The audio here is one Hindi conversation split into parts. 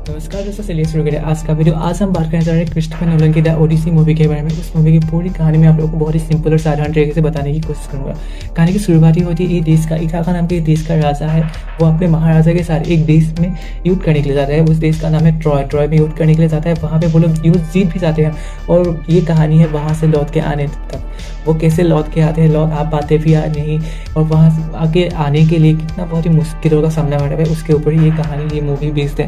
नमस्कार दोस्तों, चलिए शुरू करें आज का वीडियो। आज हम बात करने जा रहे हैं क्रिस्टोफर नोलन की द ओडिसी मूवी के बारे में। उस मूवी की पूरी कहानी में आप लोगों को बहुत ही सिंपल और साधारण तरीके से बताने की कोशिश करूंगा। कहानी की शुरुआत होती है, ये देश का इथाका नाम के देश का राजा है, वो अपने महाराजा के साथ एक देश में युद्ध करने के लिए जाता है। उस देश का नाम है ट्रॉय। ट्रॉय में युद्ध करने के लिए जाता है, वहाँ पे वो लोग युद्ध जीत भी जाते हैं। और ये कहानी है वहाँ से लौट के आने तक, वो कैसे लौट के आते हैं, लौट आ पाते भी या नहीं, और वहाँ आगे आने के लिए कितना बहुत ही मुश्किलों का सामना करना है, उसके ऊपर ये कहानी ये मूवी बेस्ड है।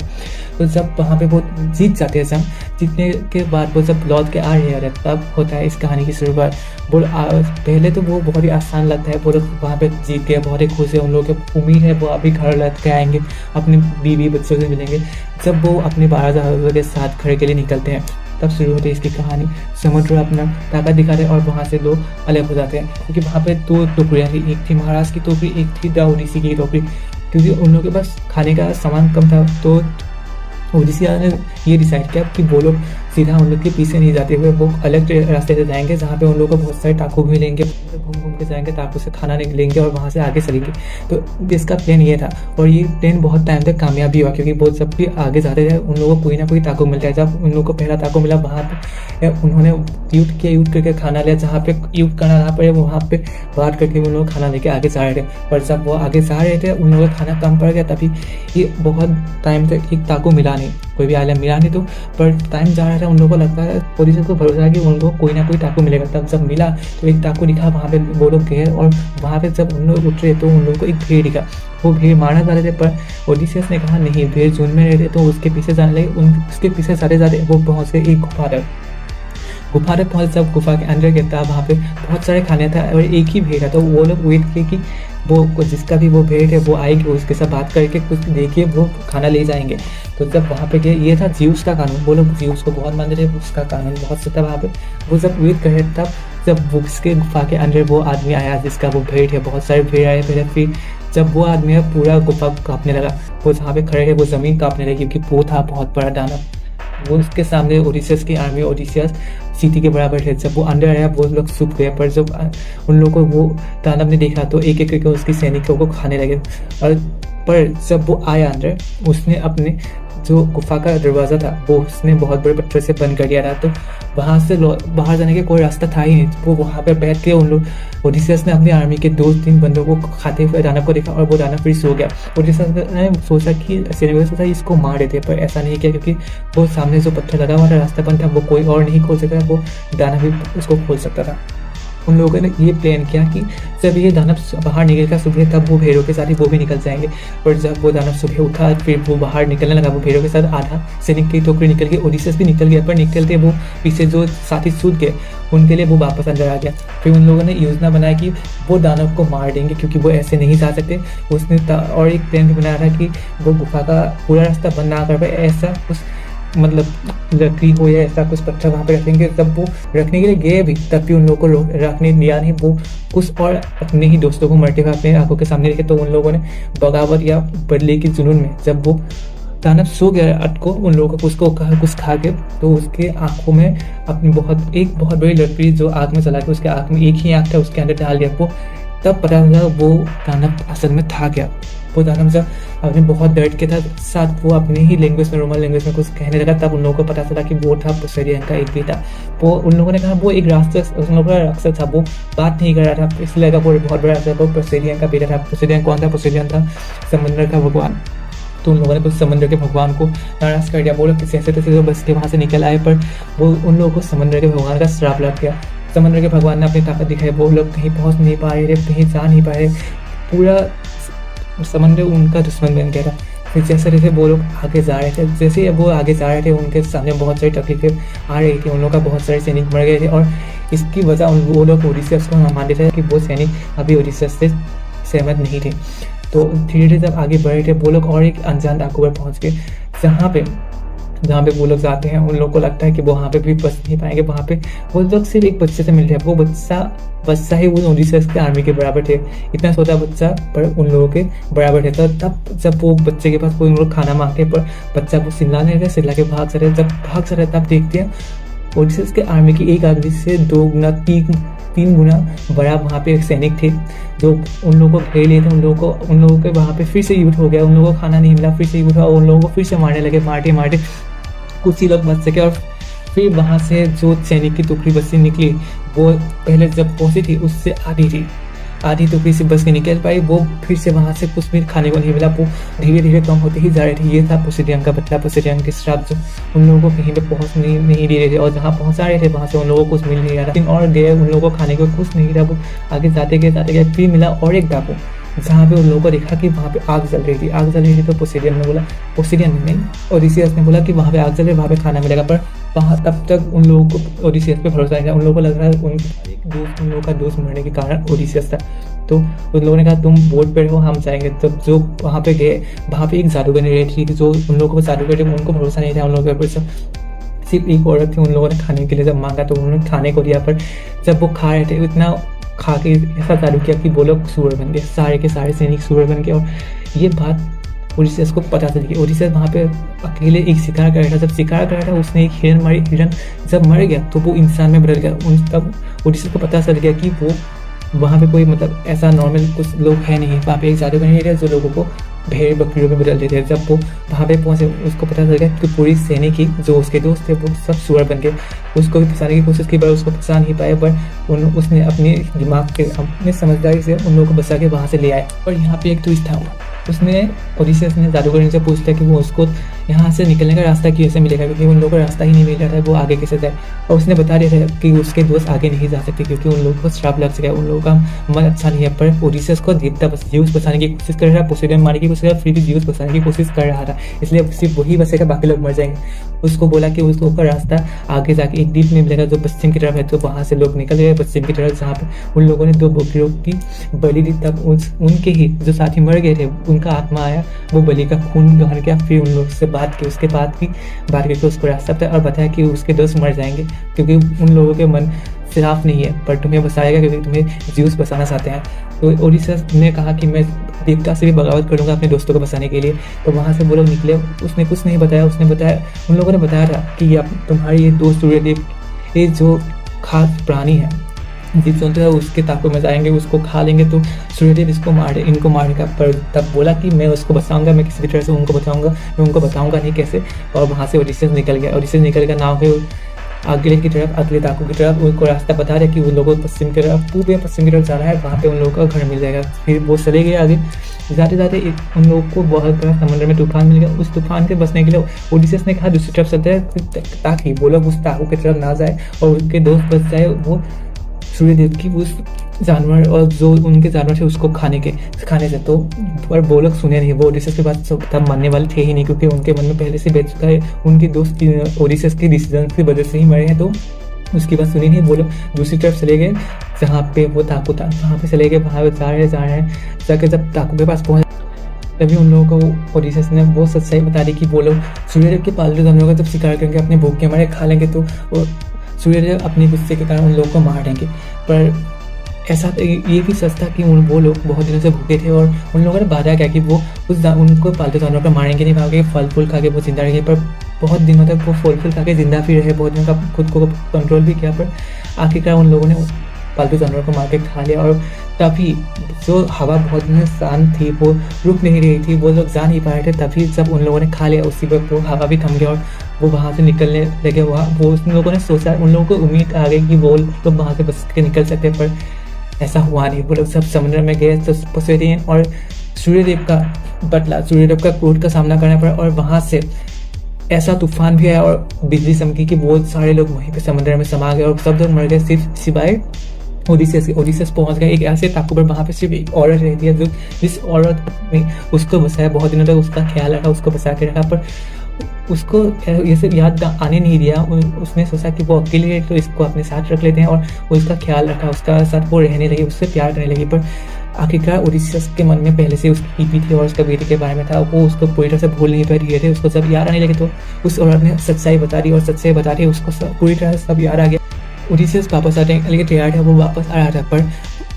तो जब वहाँ पे वो जीत जाते हैं, जब जीतने के बाद वो जब लौट के आ रहे हैं तब होता है इस कहानी की शुरुआत। पहले तो वो बहुत ही आसान लगता है, वो लोग वहाँ पे जीत गए, बहुत ही खुश है, उन लोगों को उम्मीद है वो अभी घर लौट के आएंगे, अपने बीवी बच्चों से मिलेंगे। जब वो अपने 12 के साथ घर के लिए निकलते हैं तब शुरू होती है इसकी कहानी। समुद्र अपना ताकत दिखाते हैं और वहाँ से लोग अलग हो जाते हैं, क्योंकि वहाँ पे 2 टोकरियाँ थी, एक थी महाराज की टोकरी, एक थी द ओडिसी की टोकरी। क्योंकि उन लोगों के पास खाने का सामान कम था, तो ओडिसिया ने ये डिसाइड किया कि वो लोग सीधा उन लोग के पीछे नहीं जाते हुए वो अलग रास्ते से जाएंगे, जहाँ पे उन लोगों को बहुत सारे टाकू भी मिलेंगे, घूम घूम के जाएंगे, टाकू से खाना लेंगे और वहाँ से आगे चलेंगे। तो इसका प्लान ये था, और ये प्लान बहुत टाइम तक कामयाब भी हुआ, क्योंकि वो जब भी आगे जाते थे उन लोगों को कोई ना कोई टाकू मिलता है। जब उन लोगों को पहला टाकू मिला, वहाँ पे उन्होंने युद्ध करके खाना लिया, जहाँ पे युद्ध करना रहा पड़े वहाँ पे बात करके उन लोग खाना लेके आगे जा रहे थे। पर जब वो आगे जा रहे थे उन लोगों का खाना कम पड़ गया, तभी ये बहुत टाइम तक एक टाकू मिला नहीं, कोई भी आइलैंड मिला नहीं। तो पर टाइम जा रहा था, उन लोगों को लगता है पुलिस को भरोसा है कि उन लोगों को कोई ना कोई टाकू मिलेगा। तब जब मिला तो एक टाकू दिखा, वहाँ पे वो लोग गए और वहाँ पे जब उन लोग उतरे तो उन लोगों को एक भेड़ दिखा। वो भेड़ मारना चाहते थे, पर ओडिसियस ने कहा नहीं, भेड़ झुंड में रहते, तो उसके पीछे जाने लगे। उसके पीछे जाते वो पहुँच गए एक गुफा तक पहुँच। जब गुफा के अंदर गया था, वहाँ पे बहुत सारे खाने था और एक ही भेड़ था। तो वो लोग वेट किए कि वो जिसका भी वो भेड़ है वो आएगी, उसके साथ बात करके कुछ देखिए वो खाना ले जाएंगे। तो जब वहाँ पे गए, ये था ज्यूस का कानून, वो लोग ज्यूस को बहुत मानते थे, उसका कानून बहुत सही था वहाँ पे। वो जब वेट कर रहे तब जब उसके गुफा के अंदर वो आदमी आया जिसका वो भेड़ है, बहुत सारे भेड़ आए पहले। फिर जब वो आदमी पूरा गुफा कांपने लगा, वो जहाँ पे खड़े थे वो ज़मीन कांपने लगी, क्योंकि वो था बहुत बड़ा दानव। वो उसके सामने ओडिसियस की आर्मी, ओडिसियस चींटी के बराबर थे। जब वो अंदर आया वो लोग सूख गए, पर जब उन लोगों को वो दानव ने देखा तो एक एक करके उसकी सैनिकों को खाने लगे। और पर जब वो आया अंदर, उसने अपने जो गुफा का दरवाज़ा था वो उसने बहुत बड़े पत्थर से बंद कर दिया था। तो वहाँ से बाहर जाने का कोई रास्ता था ही नहीं। वो वहाँ पे बैठ के उन लोग ओडिसियस ने अपनी आर्मी के 2-3 बंदों को खाते हुए दानव को देखा और वो दानव फिर सो गया। ओडिसियस ने सोचा कि सोचा इसको मार देते, पर ऐसा नहीं किया, क्योंकि वो सामने जो पत्थर लगा हुआ था, रास्ता बंद था, वो कोई और नहीं खोल सकता, वो दानव ही उसको खोल सकता था। उन लोगों ने ये प्लान किया कि जब ये दानव बाहर निकलेगा सुबह, तब वो भेड़ों के साथ ही वो भी निकल जाएंगे। और जब वो दानव सुबह उठा फिर वो बाहर निकलने लगा, वो भेड़ों के साथ आधा सैनिक की टोकरी निकल गई, ओडिसियस भी निकल गया, पर निकलते वो पीछे जो साथी सूझ गए उनके लिए वो वापस अंदर आ गया। फिर उन लोगों ने योजना बनाया कि वो दानव को मार देंगे, क्योंकि वो ऐसे नहीं जा सकते। उसने और एक प्लान भी बनाया था कि वो गुफा का पूरा रास्ता बंद ना कर पाए, ऐसा कुछ मतलब लकड़ी हो या ऐसा कुछ पत्थर वहाँ पे रखेंगे। तब वो रखने के लिए गए भी, तब भी उन लोगों को रखने दिया नहीं। वो कुछ और अपने ही दोस्तों को मरते हुए अपने आंखों के सामने देखे, तो उन लोगों ने बगावत या बदले की जुनून में जब वो दानव सो गया अटको, उन लोगों को उसको कुछ खा के, तो उसके आंखों में अपनी बहुत बड़ी लकड़ी जो आग में जला के उसके आँख में एक ही आँख था उसके अंदर डाल दिया। वो तब पता चला वो दानव असल में था क्या। वो दानव जब अपने बहुत दर्द के साथ वो अपनी ही लैंग्वेज में, रोमन लैंग्वेज में कुछ कहने लगा, तब उन लोगों को पता चला कि वो था पोसेइडन का एक बेटा। वो उन लोगों ने कहा वो एक राक्षस, उन लोगों का राक्षस था, वो बात नहीं कर रहा था, इसलिए लगा वो बहुत बड़ा राक्षस, वो पोसेइडन का बेटा था। पोसेइडन कौन था? पोसेइडन था समंदर का भगवान। तो उन लोगों ने कुछ समुद्र के भगवान को नाराज कर दिया। वो लोग किसी ऐसे तैसे बस के वहाँ से निकल आए, पर वो उन लोगों को समुद्र के भगवान का श्राप लग गया। समुद्र के भगवान ने अपनी ताकत दिखाई, वो लोग कहीं पहुँच नहीं पा रहे थे, कहीं जा नहीं पा रहे, पूरा समुद्र उनका दुश्मन बन गया था। फिर जैसे जैसे वो लोग आगे जा रहे थे, जैसे वो आगे जा रहे थे उनके सामने बहुत सारी तकलीफें आ रही थी। उन लोगों का बहुत सारे सैनिक मर गए थे, और इसकी वजह वो लोग ओडिसियस को मानते थे कि वो सैनिक अभी ओडिसियस से सहमत नहीं थे। तो धीरे धीरे जब आगे बढ़े थे वो लोग और एक अनजान डाकू पर पहुँच गए, जहाँ पे वो लोग जाते हैं उन लोगों को लगता है कि वो वहाँ पे भी बच नहीं पाएंगे। वहाँ पे वो लोग सिर्फ एक बच्चे से मिलते हैं, वो बच्चा ही वो ओडिसियस के आर्मी के बराबर थे, इतना छोटा बच्चा पर उन लोगों के बराबर थे। तो तब जब वो बच्चे के पास कोई लोग खाना मांगते, पर बच्चा वो चिल्लाने लगे, चिल्ला के भाग जा रहे। जब भाग जा रहे तब देखते हैं ओडिसियस के आर्मी की एक आदमी से 2 गुना 3 3 गुना बड़ा वहाँ पे एक सैनिक थे जो उन लोगों को घेर लिए थे। उन लोगों के वहाँ पे फिर से युद्ध हो गया, उन लोगों को खाना नहीं मिला, फिर से युद्ध हुआ और उन लोगों को फिर से मारने लगे। मारते मारते कुछ ही लोग बच सके और फिर वहाँ से जो सैनिक की टुकड़ी बची निकली वो पहले जब पहुँची थी उससे आधी टुकड़ी से बच के निकल पाई। वो फिर से वहाँ से कुछ भी खाने को नहीं मिला, वो धीरे धीरे कम होते ही जा रहे थे। ये था पोसेडियन का बदला, पोसेडियन के श्राप जो उन लोगों को कहीं पे पहुँच नहीं दे रहे थे और जहाँ पहुँचा रहे थे वहाँ से उन लोगों को कुछ मिल नहीं रहा था। और गए, उन लोगों को खाने को कुछ नहीं रहा। वो आगे जाते गए फिर मिला और एक टापू जहाँ पे उन लोगों को देखा कि वहाँ पे आग जल रही थी। तो पोसेडियन ने बोला, पोसेडियन नहीं ओडिसियस ने बोला कि वहाँ पे आग जल रही है, वहाँ पे खाना मिलेगा। पर वहाँ तब तक उन लोगों को ओडिसियस पे भरोसा नहीं था। उन लोगों को लग रहा है उन लोगों का दोस्त मरने के कारण ओडिसियस था। तो उन लोगों ने कहा तुम बोट पे रहो, हम जाएंगे। तब जो वहाँ पे गए, वहाँ पे एक जादूगरनी रही थी जो उन लोगों को जादूगर थे, उनको भरोसा नहीं था उन लोगों के ऊपर। सिर्फ एक औरत थी, उन लोगों ने खाने के लिए जब मांगा तो उन्होंने खाने को दिया। पर जब वो खा रहे थे इतना खा के ऐसा जादू किया कि वो लोग सूअर बन गए, सारे के सारे सैनिक सूअर बन गए। और ये बात ओडिसियस को पता चल गई। ओडिसियस वहाँ पे अकेले एक शिकार कर रहा था। जब शिकार कर रहा था उसने एक हिरन मारी, हिरन जब मर गया तो वो इंसान में बदल गया। तब ओडिसियस को पता चल गया कि वो वहाँ पे कोई मतलब ऐसा नॉर्मल कुछ लोग है नहीं, वहाँ पे एक जादूगर नहीं रहे जो लोगों को भेड़ बकरियों में बदल देते हैं। जब वो वहाँ पे पहुँचे उसको पता चल गया कि पूरी सैनिक ही जो उसके दोस्त थे वो सब सूअर बन गए। उसको भी फंसाने की कोशिश की पर उसको फंसा नहीं पाए। पर उसने अपने दिमाग के अपने समझदारी से उन लोगों को बचा के वहाँ से ले आए। और यहाँ पे एक ट्विस्ट था, उसने ओडिसियस ने जादूगर से पूछता कि वो उसको यहाँ से निकलने का रास्ता कैसे मिलेगा, क्योंकि उन लोगों को रास्ता ही नहीं मिल रहा था, वो आगे कैसे जाए। और उसने बता दिया था कि उसके दोस्त आगे नहीं जा सकते क्योंकि उन लोगों को श्राप लग सका, उन लोगों का मन अच्छा नहीं है। पर ओडिसियस को देवता बस ज्यूस बचाने की कोशिश कर रहा था, पोसेडन मारने की कोशिश कर रहा था, फिर भी ज्यूस बचाने की कोशिश कर रहा था। इसलिए सिर्फ वही बचेगा, बाकी लोग मर जाएंगे। उसको बोला कि उसको का रास्ता आगे जाके एक द्वीप में मिलेगा जो पश्चिम की तरफ है। तो वहाँ से लोग निकल गए पश्चिम की तरफ, जहाँ पे उन लोगों ने 2 बकरियों की बलि दी। तब उनके ही जो साथी मर गए थे उनका आत्मा आया, वो बलि का खून ग्रहण किया। फिर उन लोग से बात की, उसके बाद करके उसको रास्ता बताया और बताया कि उसके दोस्त मर जाएंगे क्योंकि उन लोगों के मन साफ नहीं है, पर तुम्हें बचाएगा क्योंकि तुम्हें ज्यूस बचाना चाहते हैं। तो ओडिसियस ने कहा कि मैं देवता से भी बगावत करूंगा अपने दोस्तों को बचाने के लिए। तो वहाँ से वो लोग निकले। उसने कुछ नहीं बताया, उसने बताया उन लोगों ने बताया था कि अब तुम्हारी ये दोस्त सूर्यदेव ये जो खास प्राणी है जीव जंतु है उसके ताकों में जाएंगे, उसको खा लेंगे तो सूर्यदेव इनको मारेगा। पर तब बोला कि मैं उसको बचाऊंगा, मैं किसी भी तरह से उनको बचाऊंगा, मैं उनको बताऊंगा नहीं कैसे। और वहाँ से ओडिसियस निकल गया। ओडिसियस निकल गया नाव पे अगले ताकों की तरफ उनको रास्ता बता रहा कि उन लोगों को पश्चिम की तरफ, पूर्व या पश्चिम की तरफ जाना है, वहाँ पे उन लोगों का घर मिल जाएगा। फिर वो चले गए आगे। जाते जाते उन लोगों को बहुत बड़ा समुद्र में तूफान मिल गया। उस तूफान के बचने के लिए ओडिसियस ने कहा दूसरी तरफ चलते हैं ताकि वो लोग उस ताकों की तरफ ना जाए और उनके दोस्त बच जाए, वो सूर्यदेव की उस जानवर और जो उनके जानवर थे उसको खाने से। तो पर वो लोग सुने नहीं, वो ओडिसियस के बाद तब मानने वाले थे ही नहीं क्योंकि उनके मन में पहले से बैठ चुका है, उनके दोस्त ओडिसियस के डिसीजन की वजह से ही मरे हैं। तो उसकी बात सुनी नहीं, वो लोग दूसरी तरफ चले गए जहाँ पे वो ताकू था, वहाँ पे चले गए। वहाँ पे जा रहे हैं जाके जब ताकू के पास पहुँचे तभी उन लोगों को ओडिसियस ने वो सच्चाई बता दी कि वो लोग सूर्यदेव के पालतू जानवरों का जब शिकार करेंगे अपने भूख के मारे खा लेंगे तो सूर्यदेव अपने गुस्से के कारण उन लोगों को मार देंगे। पर ऐसा ये भी सच था कि वो लोग बहुत दिनों से भूखे थे और उन लोगों ने वादा किया कि वो उनको पालतू जानवरों को मारेंगे नहीं, भागे फल फूल खा के वो जिंदा रहेंगे। पर बहुत दिनों तक वो फल फूल खा के जिंदा भी रहे, बहुत दिनों का खुद को कंट्रोल भी किया। पर आखिरकार उन लोगों ने पालतू जानवरों को मार के खा लिया। और तभी जो हवा बहुत दिनों से शांत थी वो रुक नहीं रही थी, वो लोग जा नहीं पा रहे थे। तभी जब उन लोगों ने खा लिया उसी वक्त वो हवा भी थम गया और वो वहाँ से निकलने लगे। वो उन लोगों ने सोचा, उन लोगों को उम्मीद आ गई कि वो लोग वहाँ से बच के निकल सकते, पर ऐसा हुआ नहीं। वो लोग सब समुद्र में गए। तो पोसेidon और सूर्यदेव का क्रोध का सामना करना पड़ा और वहाँ से ऐसा तूफान भी आया और बिजली चमकी कि वो सारे लोग वहीं पे समुद्र में समा गए और सब लोग मर गए सिर्फ सिवाय ओडिसियस पहुंच गए एक ऐसे टापू पर। वहाँ पे सिर्फ एक औरत रहती है जो जिस औरत ने उसको बचाया, बहुत दिनों तक उसका ख्याल रखा, उसको बचा के रखा, पर उसको ये सब याद आने नहीं दिया। उसने सोचा कि वो अकेले है तो इसको अपने साथ रख लेते हैं और उसका ख्याल रखा, उसका साथ वो रहने लगी, उससे प्यार करने लगी। पर आखिरकार ओडिसियस के मन में पहले से उसकी बीवी थी और उसका बेटे के बारे में था, वो उसको पूरी तरह से भूल नहीं पाए थे। उसको जब याद आने लगे तो उस औरत ने सच्चाई बता दी और सच्चाई बता दी उसको पूरी तरह से सब याद आ गया। ओडिसियस वापस आने के लिए तैयार था, वो वापस आ रहा था, पर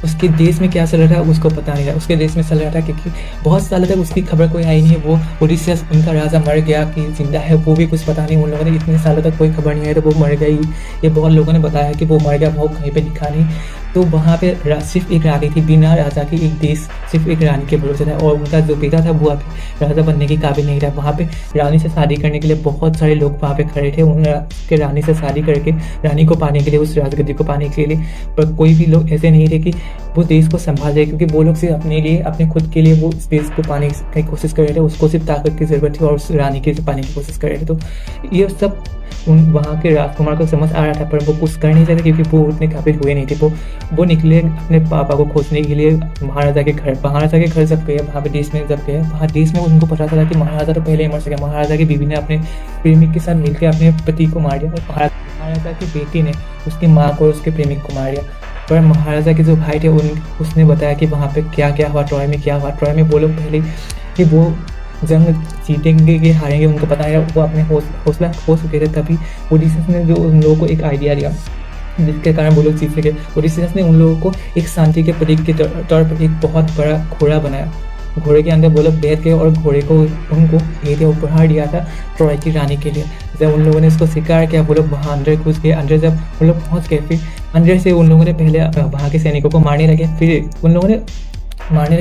उसके देश में क्या चल रहा था उसको पता नहीं था। उसके देश में चल रहा था क्योंकि बहुत सालों तक उसकी खबर कोई आई नहीं है। वो ओडिसियस उनका राजा मर गया कि जिंदा है वो भी कुछ पता नहीं। उन लोगों ने इतने सालों तक कोई खबर नहीं आई तो वो मर गई, ये बहुत लोगों ने बताया कि वो मर गया, वो कहीं पे दिखा नहीं। तो वहाँ पे सिर्फ एक रानी थी, बिना राजा की एक देश सिर्फ एक रानी के भरोसे था, और उनका जो बेटा था वो अभी राजा बनने के काबिल नहीं था। वहाँ पे रानी से शादी करने के लिए बहुत सारे लोग वहाँ पे खड़े थे, उनके रानी से शादी करके रानी को पाने के लिए, उस राजगद्दी को पाने के लिए, पर कोई भी लोग ऐसे नहीं थे कि वो देश को संभाल जाए, क्योंकि वो लोग सिर्फ अपने लिए, अपने खुद के लिए वो उस देश को पाने की कोशिश कर रहे थे। उसको सिर्फ ताकत की ज़रूरत थी और उस रानी के पाने की कोशिश कर रहे थे। तो ये सब वहाँ के राजकुमार को समझ आ रहा था, पर वो कुछ कर नहीं सकते क्योंकि वो उतने काबिल हुए नहीं थे। वो निकले अपने पापा को खोजने के लिए महाराजा के घर। महाराजा के घर जब गए, वहाँ पे देश में जब गए, वहाँ देश में उनको पता चला कि महाराजा तो पहले ही मर सके। महाराजा की बीवी ने अपने प्रेमिक के साथ मिलकर अपने पति को मार दिया, और महाराजा की बेटी ने उसकी माँ को और उसके प्रेमिक को मार दिया। पर महाराजा के जो भाई थे उसने बताया कि वहाँ पे क्या क्या हुआ, ट्रॉय में क्या हुआ। ट्रॉय में वो लोग पहले कि वो जंग जीतेंगे कि हारेंगे उनको पता है, वो अपने हौसला खो चुके थे। तभी ओडिसीज ने जो उन लोगों को एक आइडिया दिया जिसके कारण वो लोग जीत सके। ओडिसीज ने उन लोगों को एक शांति के प्रतीक के तौर पर एक बहुत बड़ा घोड़ा बनाया। घोड़े के अंदर वो लोग बैठ गए और घोड़े को उनको एक उपहार दिया था ट्रॉय की रानी के लिए। जब उन लोगों ने इसको शिकार किया, वो लोग वहाँ अंदर घुस गए। अंदर जब वो लोग पहुँच गए, फिर अंदर से उन लोगों ने पहले वहाँ के सैनिकों को मारने लगे,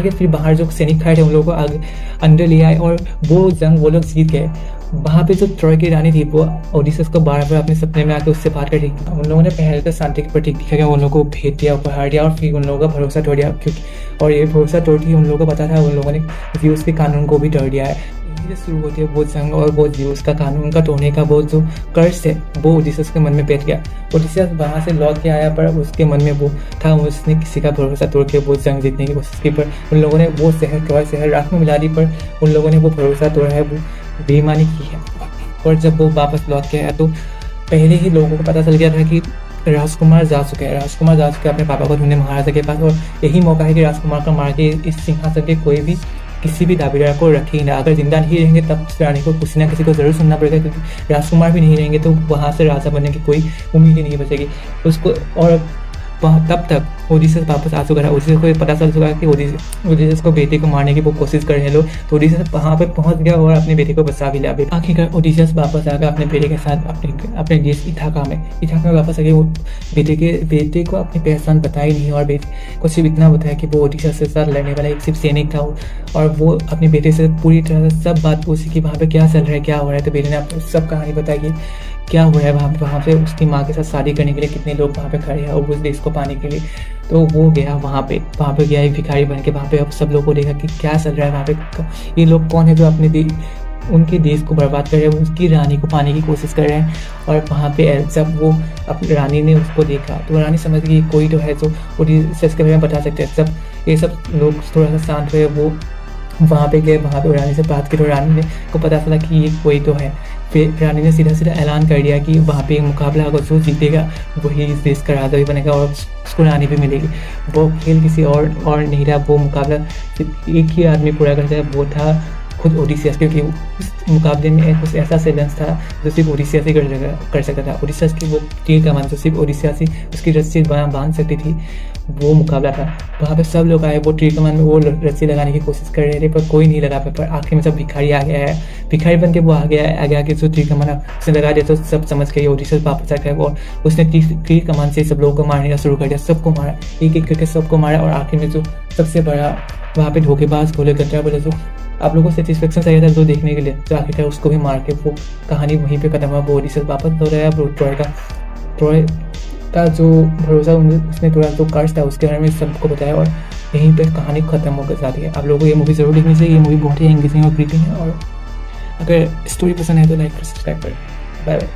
फिर बाहर जो सैनिक खड़े थे उन लोगों को आगे अंदर ले आए, और वो जंग वो लोग जीत गए। वहाँ पे जो ट्रॉय की रानी थी वो ओडिसीज को बार बार अपने सपने में आकर उससे बात कर रही थी। उन लोगों ने पहले तो शांति के प्रतीक दिखा गया, उन लोगों को भेज दिया, उपहार दिया, और फिर उन लोगों का भरोसा तोड़ दिया। क्योंकि और ये भरोसा तोड़ के उन लोगों को पता था, उन लोगों ने ज़्यूस के कानून को भी तोड़ दिया है। यही से शुरू होती है वो जंग, और वो ज़्यूस का कानून का तोड़ने का वो जो कर्ज है वो ओडिसीज के मन में बैठ गया। ओडिसीज वहाँ से लौट के आया, पर उसके मन में वो था, उसने किसी का भरोसा तोड़ के वो जंग जीतने की कोशिश की, पर उन लोगों ने वो ट्रॉय शहर राख में मिला दी। पर उन लोगों ने वो भरोसा तोड़ा है, वो बेईमानी की है। और जब वो वापस लौट के आया तो पहले ही लोगों को पता चल गया था कि राजकुमार जा चुके हैं अपने पापा को ढूंढने महाराजा के पास, और यही मौका है कि राजकुमार को मार के इस सिंहासन के कोई भी किसी भी दावेदार को रखे ही ना। अगर जिंदा नहीं रहेंगे तब रानी को किसी ना किसी को जरूर सुनना पड़ेगा, क्योंकि राजकुमार भी नहीं रहेंगे तो वहाँ से राजा बनने की कोई उम्मीद ही नहीं बचेगी उसको। और तब तक ओडिसीज वापस आ चुका था। ओडिसीज को पता चल चुका है कि ओडिसीज को बेटे को मारने की वो कोशिश कर रहे हैं लोग, तो ओडिसीज वहाँ पे पहुँच गया और अपने बेटे को बचा भी लिया। आखिरकार ओडिसीज वापस आ गया अपने बेटे के साथ अपने देश इथाका में वापस आ गए। वो बेटे को अपनी पहचान बताई नहीं, और बेटे को सिर्फ इतना बताया कि वो ओडिसीज के साथ लड़ने वाला एक सिर्फ सैनिक था, और वो अपने बेटे से पूरी तरह से सब बात पूछी कि वहाँ पे क्या चल रहा है, क्या हो रहा है। तो बेटे ने अपनी सब कहानी बताई कि क्या हो रहा है वहाँ पे उसकी माँ के साथ शादी करने के लिए कितने लोग वहाँ पे खड़े हैं और उस देश को पाने के लिए। तो वो गया वहाँ पे गया एक भिखारी बन के। वहाँ पे अब सब लोग को देखा कि क्या चल रहा है वहाँ पे, ये लोग कौन है जो अपने उनके देश को बर्बाद कर रहे हैं, उसकी रानी को पाने की कोशिश कर रहे हैं। और वहाँ पे जब वो अपनी रानी ने उसको देखा तो रानी समझ गई कोई तो है जो ओडिसीज के बारे में बता सकते हैं। जब ये सब लोग थोड़ा सा शांत हुए, वो वहाँ पे गए, वहाँ पे रानी से बात की तो रानी ने को पता चला कि ये कोई तो है। फिर रानी ने सीधा ऐलान कर दिया कि वहाँ पे मुकाबला होगा, जो जीतेगा वही इस देश का राजा भी बनेगा और उसको रानी भी मिलेगी। वो खेल किसी और नहीं रहा, वो मुकाबला सिर्फ एक ही आदमी पूरा करता है, वो था खुद ओडिसीज, क्योंकि उस मुकाबले में कुछ ऐसा चैलेंज था जो सिर्फ ओडिसीज ही कर सकता था। ओडिसीज की वो तीर कमान जो सिर्फ ओडिसीज ही उसकी रस्सी बांध सकती थी, वो मुकाबला था। वहाँ पे सब लोग आए, वो तीर कमान में वो रस्सी लगाने की कोशिश कर रहे थे, पर कोई नहीं लगा पाया। पर आखिर में जब भिखारी आ गया है, भिखारी बन के वो आ गया कि जो तीर कमान उसने लगा दिया, तो सब समझ गए ओडिसीज वापस आ गए और उसने तीर कमान से सब लोगों को मारने का शुरू कर दिया। सबको मारा, एक एक करके सबको मारा, और आखिर में जो सबसे बड़ा वहाँ पे धोखेबाज गोले गड्ढा बोले, जो आप लोगों को सेटिस्फेक्शन चाहिए था जो देखने के लिए, तो आखिरकार उसको भी मार के वो कहानी वहीं पे खत्म हुआ। वो ओडिसीज वापस हो रहा है। ट्रॉय का जो भरोसा उसने थोड़ा जो कर्ज था उसके बारे में सबको बताया, और यहीं पे कहानी खत्म हो जाती है। आप लोगों को ये मूवी जरूर देखनी चाहिए। ये मूवी बहुत ही एंगेजिंग और ग्रिपिंग है, और अगर स्टोरी पसंद है तो लाइक कर सब्सक्राइब करें। Bye bye.